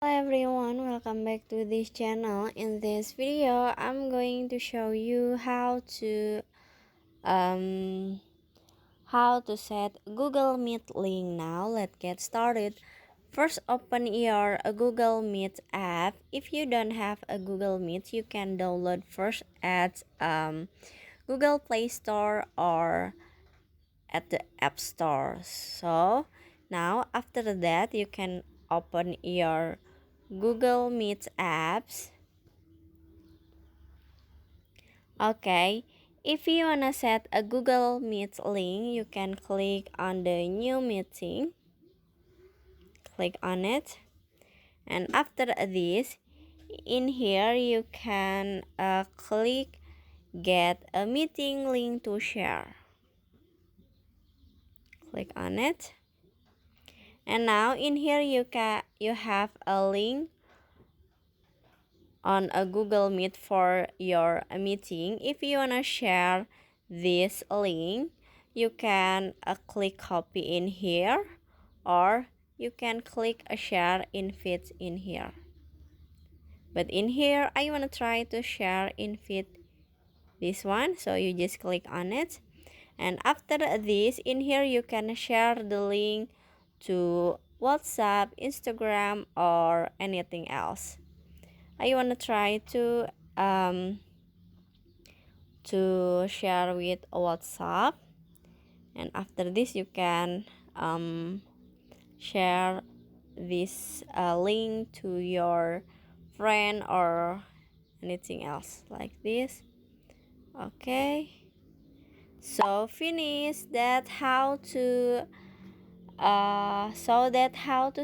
Everyone, welcome back to this channel. In this video I'm going to show you um how to set Google Meet link. Now let's get started. First, open your Google Meet app. If you don't have a Google Meet, you can download first at Google Play Store or at the App Store. So now after that you can open your Google Meet apps. Okay, if you wanna set a Google Meet link, you can click on the new meeting. Click on it, and after this, in here you can click get a meeting link to share. Click on it, and now in here you have a link on a Google Meet for your meeting. If you wanna share this link, you can click copy in here, or you can click a share invite in here. But in here, I wanna try to share invite this one, so you just click on it. And after this, in here you can share the link to WhatsApp, Instagram, or anything else. I want to try to share with WhatsApp, and after this you can share this link to your friend or anything else like this. Okay, so finish that how to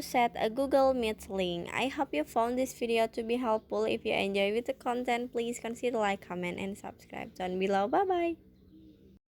set a Google Meet link. I hope you found this video to be helpful. If you enjoy with the content, please consider like, comment, and subscribe down below. Bye bye.